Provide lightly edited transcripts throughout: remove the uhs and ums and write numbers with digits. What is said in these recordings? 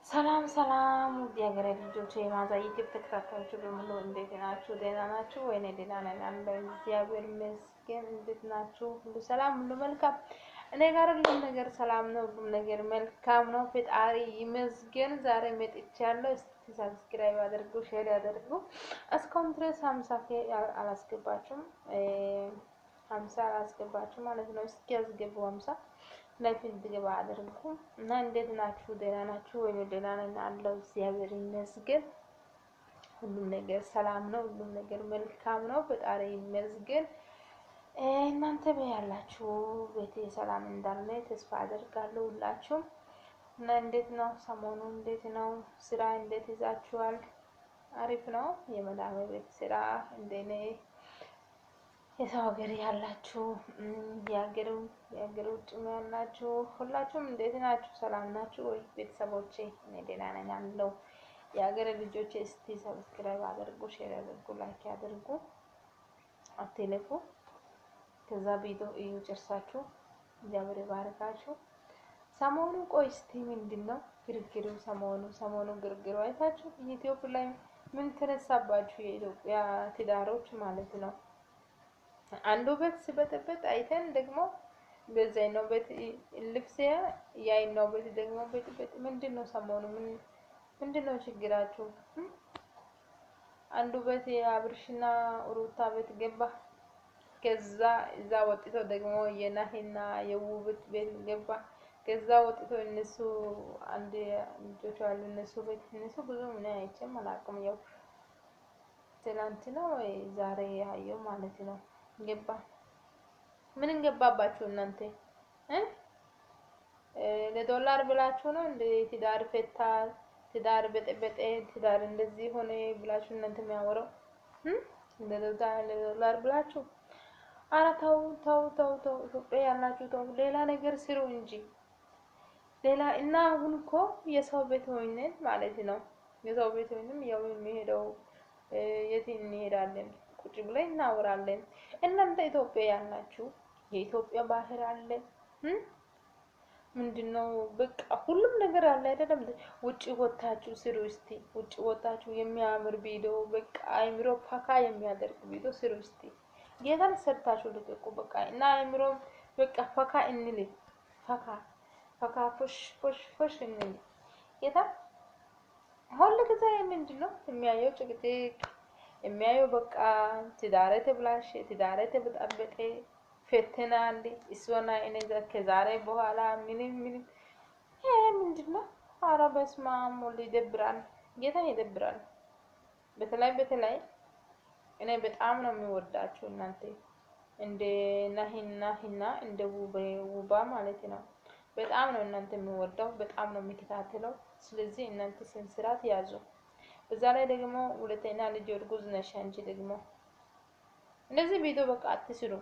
ሰላም ሰላም ውድ የሀገሬ ልጆች የማዛ ዩቲዩብ ተከታታዮች በሙሉ እንዴት ናችሁ? ደህና ናችሁ ወይ? እኔ ደህና ነኝ አለሁ እግዚአብሔር ይመስገን። እንዴት ናችሁ? ሁሉ ሰላም፣ ሁሉ መልካም። እኔ ጋር ሁሉም ነገር ሰላም ነው፣ ሁሉም ነገር መልካም ነው። ፈጣሪ ይመስገን። ዛሬ መጥቻለሁ። እስቲ ሰብስክራይብ አድርጉ፣ ሼር አድርጉ። እስካሁን ድረስ 50 አላስገባችሁም፣ 50 አላስገባችሁም ማለት ነው። እስኪ ያስገቡ 50 ላይፍ እንድገባ አድርጉ እና እንዴት ናችሁ? ደህና ናችሁ ወይ? ደህና ነኝ አለሁ እግዚአብሔር ይመስገን። ሁሉም ነገር ሰላም ነው፣ ሁሉም ነገር መልካም ነው። ፈጣሪ ይመስገን። እናንተ በያላችሁ ቤቴ ሰላም እንዳለ ተስፋ አደርጋለሁ ሁላችሁም። እና እንዴት ነው ሰሞኑ? እንዴት ነው ስራ? እንዴት ይዛችኋል? አሪፍ ነው? የመዳም ቤት ስራ እንደኔ የሰው ሀገር ያላችሁ የሀገር ውጭም ያላችሁ ሁላችሁም እንዴት ናችሁ? ሰላም ናችሁ ወይ ቤተሰቦቼ? እኔ ደህና ነኝ አለሁ። የሀገር ልጆቼ እስቲ ሰብስክራይብ አድርጉ፣ ሼር አድርጉ፣ ላይክ አድርጉ፣ አትለፉ። ከዛ ቪዲዮ እዩ ጨርሳችሁ። እግዚአብሔር ይባርካችሁ። ሰሞኑ ቆይ እስቲ ምንድነው ግርግሩ? ሰሞኑ ግርግሩ አይታችሁ ዩቲዩብ ላይ ምን ተነሳባችሁ? የኢትዮጵያ ትዳሮች ማለት ነው። አንዱ ቤት ሲበጠበጥ አይተን ደግሞ በዛኛው ቤት ልብስ ያይናው ቤት ደግሞ በጥበጥ ምንድነው? ሰሞኑ ምንድነው ችግራችሁ? አንዱ ቤት የአብርሽና ሩታ ቤት ገባ። ከዛ እዛ ወጥቶ ደግሞ የናሂና የውብት ቤት ገባ። ከዛ ወጥቶ እነሱ አንድ ልጆች አሉ እነሱ ቤት እነሱ ብዙ ምን አይቼም አላውቅም። ያው ትናንትና ወይ ዛሬ ያየው ማለት ነው ገባ። ምን እንገባባችሁ እናንተ ለዶላር ብላችሁ ነው እንደ ትዳር ፈታ፣ ትዳር በጠበጠ፣ ትዳር እንደዚህ ሆነ ብላችሁ እናንተ የሚያወራው ለዶላር ብላችሁ። ኧረ ተው ተው ተው ተው፣ ኢትዮጵያ ያላችሁ ተው፣ ሌላ ነገር ስሩ እንጂ ሌላ። እና አሁን እኮ የሰው ቤት ሆነን ማለት ነው የሰው ቤት ሆነን ያው የሚሄደው የት እንሄዳለን? ቁጭ ብለን እናወራለን። እናንተ ኢትዮጵያ ያላችሁ የኢትዮጵያ ባህር አለ ምንድነው? በቃ ሁሉም ነገር አለ አይደለም? ውጪ ወጣችሁ ስሩ እስቲ። ውጪ ወጣችሁ የሚያምር ቪዲዮ በቃ አይምሮ ፈካ የሚያደርግ ቪዲዮ ስሩ እስቲ። ጌታን ሰርታችሁ ልቀቁ በቃ። እና አይምሮ በቃ ፈካ እንል፣ ፈካ ፎሽ እንል። ጌታ ሁሉ ጊዜ ምንድነው የሚያየው? ጭቅጭቅ የሚያየው በቃ ትዳሬ ተብላሽ፣ ትዳሬ ተበጣበጠ፣ ፈተና እንዴ እሱና እኔ ከዛሬ በኋላ ምንም ይሄ ምንድነው? ኧረ በስመ አብ ወልድ ይደብራል። ጌታን ይደብራል። በተለይ እኔ በጣም ነው የሚወዳችሁ እናንተ እንደ ናሂና እንደ ውባ ማለት ነው። በጣም ነው እናንተ የሚወዳው፣ በጣም ነው የሚከታተለው። ስለዚህ እናንተ ስንስራት ያዙ። በዛ ላይ ደግሞ ሁለተኛ ልጅ እርጉዝ ነሽ አንቺ ደግሞ እንደዚህ ቪዲዮ በቃ አትስሩ።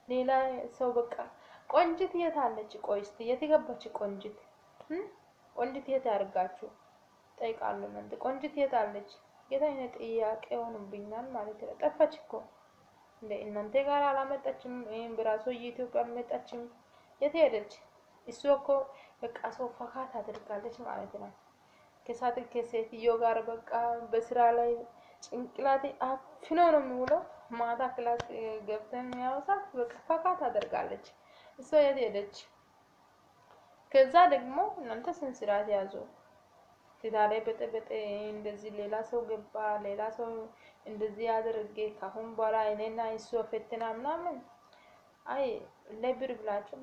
ሌላ ሰው በቃ ቆንጅት የት አለች? ቆይ እስቲ የት ገባች ቆንጅት? ቆንጅት የት ያርጋችሁ ጠይቃለሁ። እናንተ ቆንጅት የት አለች? የታይነ ጥያቄ ሆኖብኛል ማለት ነው። ጠፋች እኮ እንደ እናንተ ጋር አላመጣችም። ይሄን በራሱ ኢትዮጵያ አልመጣችም። የት ሄደች? እሱ እኮ በቃ ሰው ፈካ ታደርጋለች ማለት ነው። ከሴትዮ ጋር በቃ በስራ ላይ ጭንቅላቴ አፍኖ ነው የሚውለው። ማታ ክላስ ገብተን የሚያወሳት በቃ ፈካ ታደርጋለች። እሷ የት ሄደች? ከዛ ደግሞ እናንተ ስንስራት ያዙ። ትዳሬ በጠበጠ እንደዚህ ሌላ ሰው ገባ፣ ሌላ ሰው እንደዚህ ያደረገ ካሁን በኋላ እኔና እሱ ፈተና ምናምን አይ ለብር ብላችሁ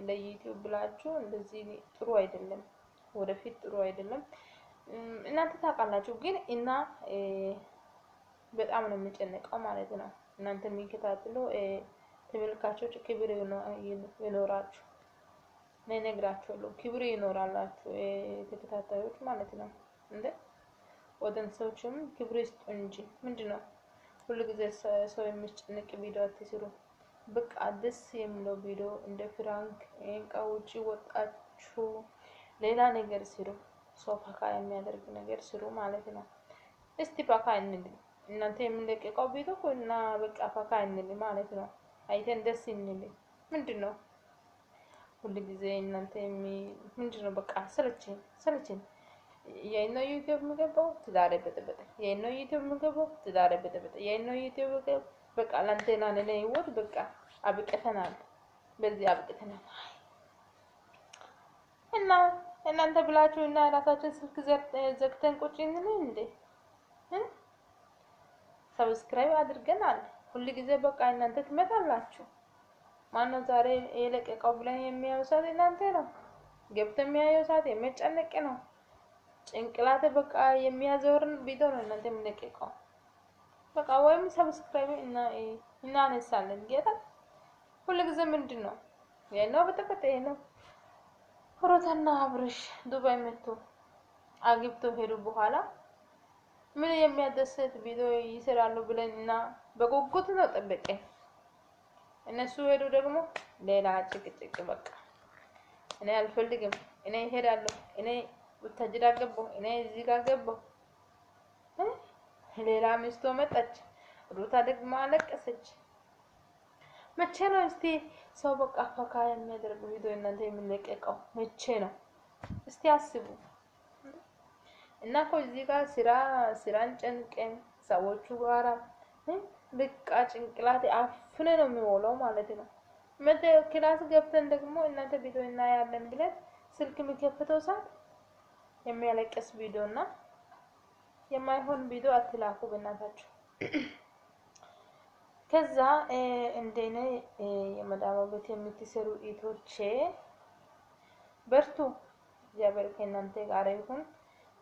ለዩቲዩብ ብላችሁ እንደዚህ ጥሩ አይደለም፣ ወደፊት ጥሩ አይደለም። እናንተ ታውቃላችሁ። ግን እና በጣም ነው የሚጨነቀው ማለት ነው። እናንተ የሚከታተሉ ተመልካቾች ክብር ይኖራችሁ፣ እኔ እነግራችኋለሁ። ክብር ይኖራላችሁ ተከታታዮች ማለት ነው። እንደ ኦዲየንሶችም ክብር ይስጡ እንጂ ምንድነው ሁሉ ጊዜ ሰው የሚጨነቅ ቪዲዮ አትስሩ። በቃ ደስ የሚለው ቪዲዮ እንደ ፍራንክ ውጪ ወጣችሁ ሌላ ነገር ስሩ። ሰው ፈካ የሚያደርግ ነገር ስሩ ማለት ነው። እስቲ ፈካ እንል። እናንተ የምንለቀቀው ቪዲዮ እና በቃ ፈካ እንል ማለት ነው። አይተን ደስ እንል። ምንድነው ሁሉ ጊዜ እናንተ ምንድነው በቃ ሰለቸኝ። የእነው ዩቲዩብ የምገባው ትዳሬ በጠበጠ፣ የእነው ዩቲዩብ የምገባው ትዳሬ በጠበጠ፣ የእነው ዩቲዩብ በቃ ለአንተና ለኔ ህይወት በቃ አብቅተናል፣ በዚህ አብቅተናል። እና እናንተ ብላችሁ እና ራሳችን ስልክ ዘግተን ቁጭ እንልን እንዴ? ሰብስክራይብ አድርገናል። ሁሉ ጊዜ በቃ እናንተ ትመጣላችሁ። ማነው ዛሬ የለቀቀው ብለን የሚያዩሳት እናንተ ነው። ገብቶ የሚያየው ሰዓት የሚጨነቅ ነው። ጭንቅላት በቃ የሚያዘወርን ቪዲዮ ነው እናንተ የምንለቀቀው። በቃ ወይም ሰብስክራይብ እና እናነሳለን። ጌታ ሁሉ ጊዜ ምንድነው የነው በተፈጠ ነው። ሩታና አብርሽ ዱባይ መጥቶ አግብቶ ሄዱ በኋላ ምን የሚያደሰት ቪዲዮ ይሰራሉ ብለንና በጉጉት ነው ጠበቀን። እነሱ ሄዱ ደግሞ ሌላ ጭቅጭቅ። በቃ እኔ አልፈልግም፣ እኔ ሄዳለሁ፣ እኔ ወታጅራ ገባሁ፣ እኔ እዚህ ጋር ገባሁ። ሌላ ሚስቶ መጣች። ሩታ ደግሞ አለቀሰች። መቼ ነው እስቲ ሰው በቃ ፈካ የሚያደርግ ቪዲዮ እናንተ የምንለቀቀው? መቼ ነው እስቲ አስቡ። እና እኮ እዚህ ጋር ስራን ጨንቀን ሰዎቹ ጋራ በቃ ጭንቅላት አፍነ ነው የሚሞላው ማለት ነው። ክላስ ገብተን ደግሞ እናንተ ቪዲዮ እናያለን ብለን ስልክ የሚከፍተው ሰዓት የሚያለቅስ ቪዲዮና የማይሆን ቪዲዮ አትላኩ በእናታችሁ። ከዛ እንደኔ የመዳማ ቤት የምትሰሩ ኢቶቼ በርቱ፣ እግዚአብሔር ከእናንተ ጋር ይሁን።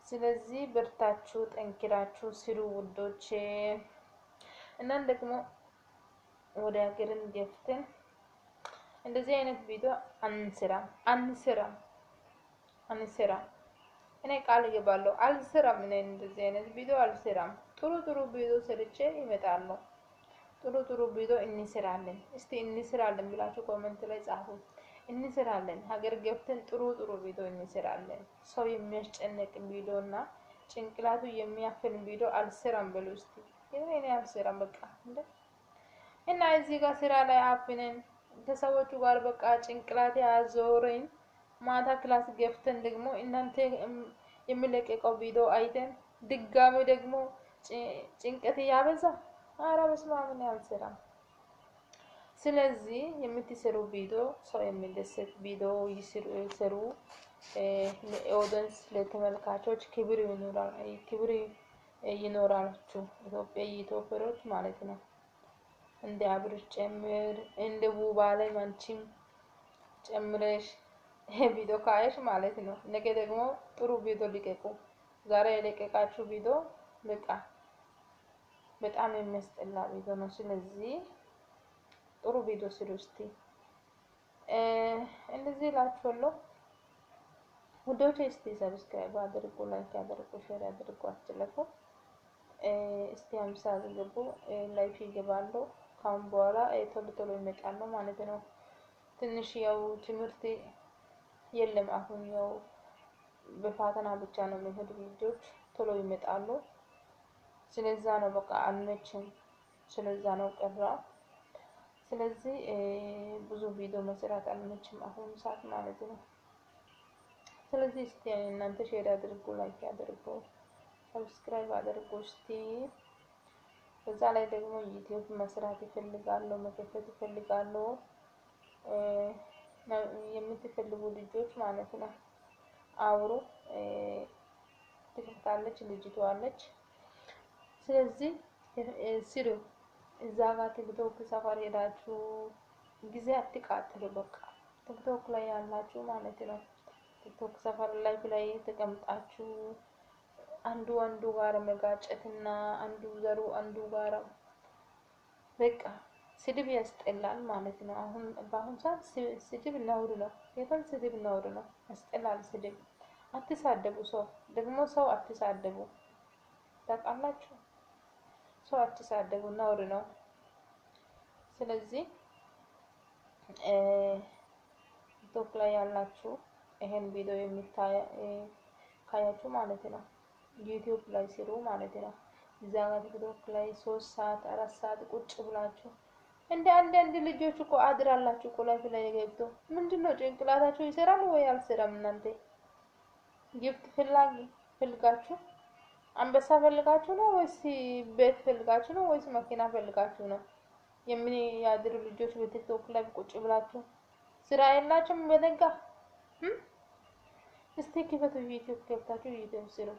ስለዚህ በርታችሁ ጠንክራችሁ ስሩ ውዶቼ። እናን ደግሞ ወደ ሀገርን ገብተን እንደዚህ አይነት ቪዲዮ አንሰራም። እኔ ቃል እገባለሁ አልሰራም። እኔ እንደዚህ አይነት ቪዲዮ አልሰራም። ጥሩ ቪዲዮ ሰርቼ ይመጣለሁ። ጥሩ ቪዲዮ እንሰራለን። እስቲ እንሰራለን ብላችሁ ኮሜንት ላይ ጻፉ። እንሰራለን። ሀገር ገብተን ጥሩ ቪዲዮ እንሰራለን። ሰው የሚያስጨንቅ ቪዲዮና ጭንቅላቱ የሚያፍን ቪዲዮ አልሰራም በሉ እስቲ። እኔ አልሰራም በቃ እንዴ። እና እዚህ ጋር ስራ ላይ አፍነን ከሰዎቹ ጋር በቃ ጭንቅላት ያዞረኝ። ማታ ክላስ ገብተን ደግሞ እናንተ የሚለቀቀው ቪዲዮ አይተን ድጋሜ ደግሞ ጭንቀት ያበዛ። ኧረ በስመ አብ አልሰራም። ስለዚህ የምትሰሩ ቪዲዮ ሰው የሚደሰት ቪዲዮ ይስሩ። ለኦዲየንስ ለተመልካቾች ክብር ይኖራችሁ ኢትዮጵያውያን ማለት ነው። እንደ አብርሽ ጨምር እንደ ቡባላይ አንቺም ጨምረሽ ቪዲዮ ካየሽ ማለት ነው። ነገ ደግሞ ጥሩ ቪዲዮ ልቀቁ። ዛሬ የለቀቃችሁ ቪዲዮ በቃ በጣም የሚያስጠላ ቪዲዮ ነው። ስለዚህ ጥሩ ቪዲዮ ስሩ እስቲ። እንደዚህ እላችኋለሁ ውዶቼ። እስቲ ሰብስክራይብ አድርጉ፣ ላይክ አድርጉ፣ ሼር አድርጉ፣ አትለፉ። እስቲ 50 ገቡ ላይፍ ይገባሉ። ካሁን በኋላ ቶሎ ይመጣሉ ማለት ነው። ትንሽ ያው ትምህርት የለም አሁን ያው በፋተና ብቻ ነው የሚሄዱ ቪዲዮዎች ቶሎ ይመጣሉ። ስለዛ ነው በቃ አልመችም። ስለዛ ነው ቀራ። ስለዚህ ብዙ ቪዲዮ መስራት አልመችም አሁን ሰዓት ማለት ነው። ስለዚህ እስቲ እናንተ ሼር አድርጉ፣ ላይክ አድርጉ፣ ሰብስክራይብ አድርጉ እስቲ። በዛ ላይ ደግሞ ዩቲዩብ መስራት ይፈልጋሉ፣ መከፈት ይፈልጋሉ የምትፈልጉ ልጆች ማለት ነው። አውሩ ትከፍታለች ልጅቷ አለች። ስለዚህ ስሩ። እዛ ጋር ቲክቶክ ሰፈር ሄዳችሁ ጊዜ አትቃጥሉ። በቃ ቲክቶክ ላይ ያላችሁ ማለት ነው። ቲክቶክ ሰፈር ላይ ተቀምጣችሁ አንዱ ጋር መጋጨትና አንዱ ዘሩ አንዱ ጋር በቃ ስድብ ያስጠላል ማለት ነው። በአሁን ሰዓት ስድብ ነውር ነው። የፈን ስድብ ነውር ነው። ያስጠላል ስድብ። አትሳደቡ። ሰው አትሳደቡ። ታውቃላችሁ? ሰው አትሳደቡ፣ ነውር ነው። ስለዚህ ቲክቶክ ላይ ያላችሁ ይሄን ቪዲዮ ካያችሁ ማለት ነው ዩቲዩብ ላይ ስሩ ማለት ነው። እዛ ጋር ቲክቶክ ላይ 3 ሰዓት 4 ሰዓት ቁጭ ብላችሁ አንድ ልጆች እኮ አድራላችሁ እኮ ላይፍ ላይ ገብቶ ምንድነው ጭንቅላታችሁ ይሰራል ወይ አልሰራም? እናንተ ጊፍት ፈልጋችሁ አንበሳ ፈልጋችሁ ነው ወይስ ቤት ፈልጋችሁ ነው ወይስ መኪና ፈልጋችሁ ነው? የምን ያድሩ ልጆች በቲክቶክ ላይ ቁጭ ብላችሁ ስራ የላችሁም በነጋ እስቲ ክፈቱ ዩቲዩብ ከፍታችሁ ዩቲዩብ ስሩ።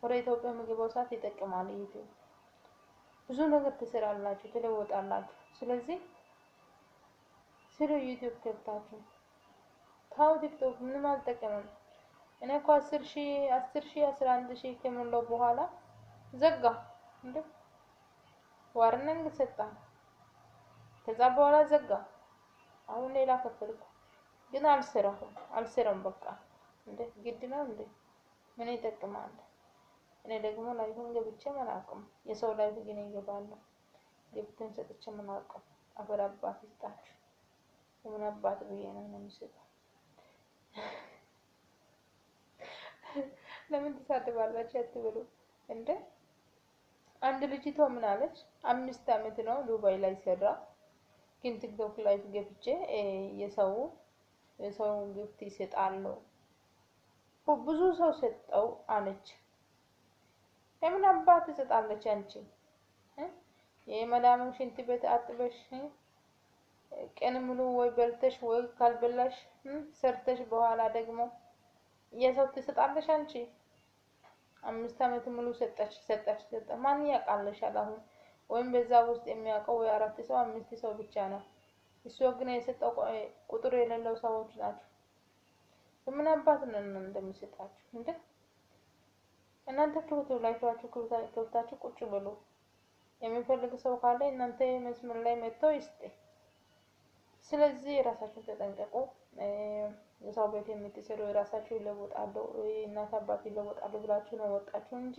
ወደ ኢትዮጵያ ምግብ ሰዓት ይጠቅማል ዩቲዩብ። ብዙ ነገር ትሰራላችሁ፣ ትለወጣላችሁ። ስለዚህ ስሩ ዩቲዩብ ከፍታችሁ። ታው ቲክቶክ ምንም አልጠቀመም። እኔ እኮ 10,000 11,000 ከሞላው በኋላ ዘጋ እንዴ ዋርኒንግ ሰጣ። ከዛ በኋላ ዘጋ። አሁን ሌላ ከፈልኩ ግን አልሰራም በቃ እንዴ ግድ ነው እንዴ ምን ይጠቅማል? እኔ ደግሞ ላይፉን ገብቼ አላውቅም። የሰው ላይፍ ግን ይገባለሁ። ገብተን ሰጥቼ አላውቅም። አፈር አባት ይስጣችሁ። ምን አባት ብዬ ነው የምሰጠው? ለምን ትሳደባላችሁ አትበሉ እንዴ። አንድ ልጅቷ ምን አለች? 5 አመት ነው ዱባይ ላይ ሰራ። ግን ቲክቶክ ላይ ገብቼ የሰው ጊፍት ይሰጣለሁ ብዙ ሰው ሰጠው አለች። የምን አባት ትሰጣለች አንቺ? የመዳም ሽንት ቤት አጥበሽ ቀን ሙሉ ወይ በልተሽ ወይ ካልበላሽ ሰርተሽ በኋላ ደግሞ የሰው ትሰጣለሽ አንቺ? 5 አመት ሙሉ ሰጠሽ ማን ያውቃልሻል? አሁን ወይም በዛ ውስጥ የሚያውቀው ወይ 4 ሰው 5 ሰው ብቻ ነው። እሱ ግን የሰጠው ቁጥር የሌለው ሰዎች ናቸው። ምን አባት ነው እንደሚሰጣችሁ እንዴ? እናንተ ላይፋችሁ ከብታችሁ ቁጭ ብሉ። የሚፈልግ ሰው ካለ እናንተ መስመር ላይ መጥቶ ይስጥ። ስለዚህ ራሳችሁን ተጠንቀቁ። የሰው ቤት የምትሰሩ ራሳችሁ ይለወጣሉ፣ እናት አባት ይለወጣሉ ብላችሁ ነው ወጣችሁ እንጂ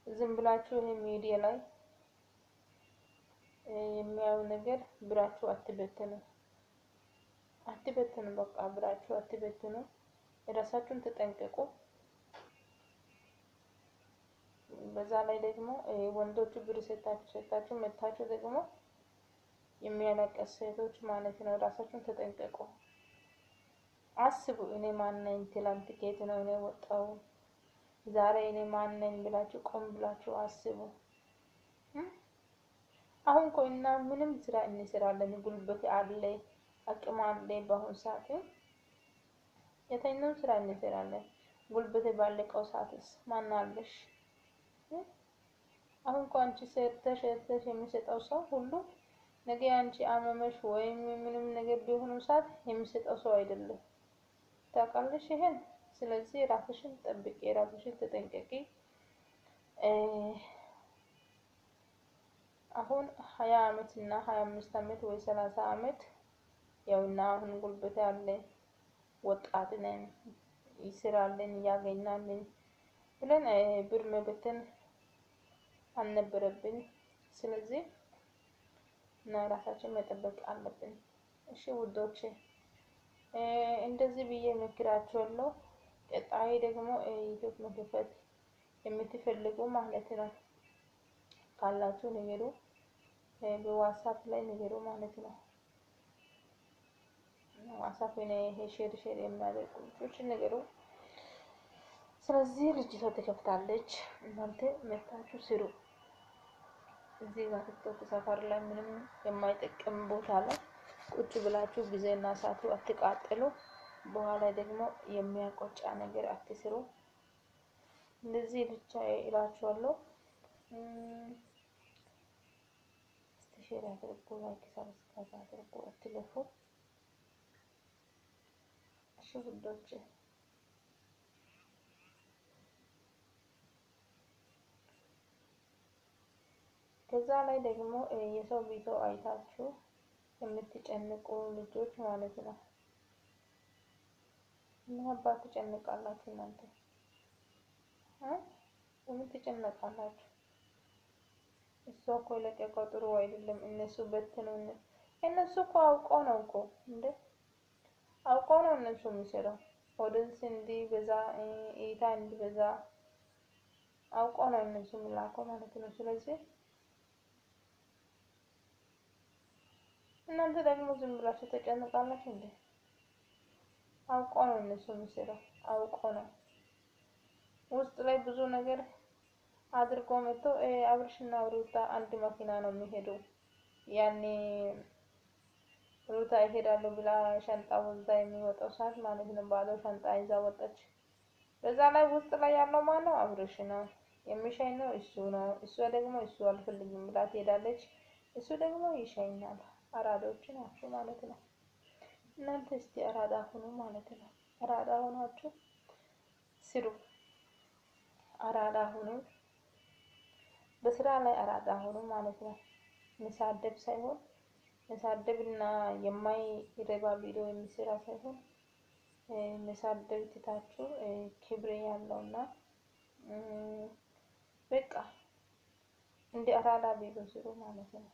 ዝም ብላችሁ ይሄ ሚዲያ ላይ የሚያዩ ነገር ብራችሁ አትበትኑ። በቃ ብራችሁ አትበትኑ። ራሳችሁን ተጠንቀቁ። በዛ ላይ ደግሞ ወንዶቹ ብር ሰጣችሁ መታችሁ ደግሞ የሚያለቀስ ሴቶች ማለት ነው። ራሳችሁን ተጠንቀቁ። አስቡ። እኔ ማን ነኝ? ትላንት ከየት ነው እኔ ወጣው? ዛሬ እኔ ማን ነኝ ብላችሁ ቆም ብላችሁ አስቡ። አሁን ቆይና ምንም ስራ እንሰራለን፣ ጉልበት አለ፣ አቅም አለ። በአሁን ሰዓት የተኛው ስራ እንሰራለን። ጉልበት ባለቀው ሰዓትስ ማን አለሽ? አሁን አንቺ ሰርተሽ የሚሰጠው ሰው ሁሉ ነገ አንቺ አመመሽ ወይም ምንም ነገር ቢሆን ሰዓት የሚሰጠው ሰው አይደለም። ታውቃለሽ ይሄን። ስለዚህ ራስሽን ጠብቂ፣ ራስሽን ተጠንቀቂ። አሁን 20 አመት እና 25 አመት ወይ 30 አመት ያውና አሁን ጉልበት ያለ ወጣት ነን፣ ይስራለን፣ ያገኛለን ብለን ብር መበተን አልነበረብን። ስለዚህ እና ራሳችን መጠበቅ አለብን። እሺ ውዶቼ እንደዚህ ብዬ መክራችኋለሁ። ቀጣይ ደግሞ ዩቲዩብ መክፈት የምትፈልጉ ማለት ነው ካላችሁ ንገሩ፣ በዋትስአፕ ላይ ንገሩ ማለት ነው። ዋትስአፕ ላይ ሼር የሚያደርጉ ልጆች ንገሩ። ስለዚህ ልጅቷ ተከፍታለች፣ እናንተ መታችሁ ስሩ። እዚህ ጋር ቲክቶክ ሰፈር ላይ ምንም የማይጠቅም ቦታ ላይ ቁጭ ብላችሁ ጊዜና ሰዓቱ አትቃጥሉ። በኋላ ደግሞ የሚያቆጫ ነገር አትስሩ። እንደዚህ ብቻ እላችኋለሁ። እስቲ ሼር አድርጉ፣ ላይክ ሰብስክራይብ አድርጉ፣ አትለፉ። እሺ ውዶቼ ከዛ ላይ ደግሞ የሰው ቪዲዮ አይታችሁ የምትጨንቁ ልጆች ማለት ነው። ምን አባት ትጨንቃላችሁ እናንተ? ምን ትጨነቃላችሁ? እሱ እኮ ለቀቀው ጥሩ አይደለም። እነሱ በትነው እነሱ እኮ አውቀው ነው እኮ እንዴ አውቀው ነው እነሱ የሚሰራው። ኦዲየንስ እንዲህ በዛ እይታ እንዲህ በዛ አውቀው ነው እነሱ የሚላከው ማለት ነው። ስለዚህ እናንተ ደግሞ ዝም ብላችሁ ተጨንቃላችሁ እንዴ? አውቀው ነው እነሱ የሚሰራው፣ አውቀው ነው ውስጥ ላይ ብዙ ነገር አድርጎ መጥቶ አብርሽና ሩታ አንድ መኪና ነው የሚሄደው። ያኔ ሩታ ይሄዳሉ ብላ ሻንጣ ወልዳ የሚወጣው ሰዓት ማለት ነው። ባዶ ሻንጣ ይዛ ወጣች። በዛ ላይ ውስጥ ላይ ያለው ማን ነው? አብርሽ ነው። የሚሸኘው እሱ ነው። እሷ ደግሞ እሱ አልፈልግም ብላ ትሄዳለች። እሱ ደግሞ ይሸኛል። አራዶች ናቸው ማለት ነው። እናንተ እስቲ አራዳ ሁኑ ማለት ነው። አራዳ ሆናችሁ ስሩ። አራዳ ሁኑ። በስራ ላይ አራዳ ሁኑ ማለት ነው። መሳደብ ሳይሆን መሳደብና የማይረባ ቪዲዮ የሚሰራ ሳይሆን መሳደብ ትታችሁ ክብር ያለውና በቃ እንደ አራዳ ቪዲዮ ስሩ ማለት ነው።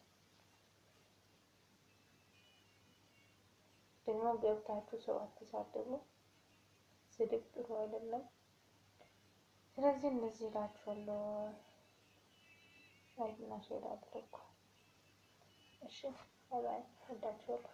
ደግሞ ገብታችሁ ሰው አትሳደቡ። ስድብ ጥሩ አይደለም። ስለዚህ እንደዚህ እላችኋለሁ። ላይክ እና ሼር አድርጉ። እሺ ባይ ባይ። ወዳችኋለሁ።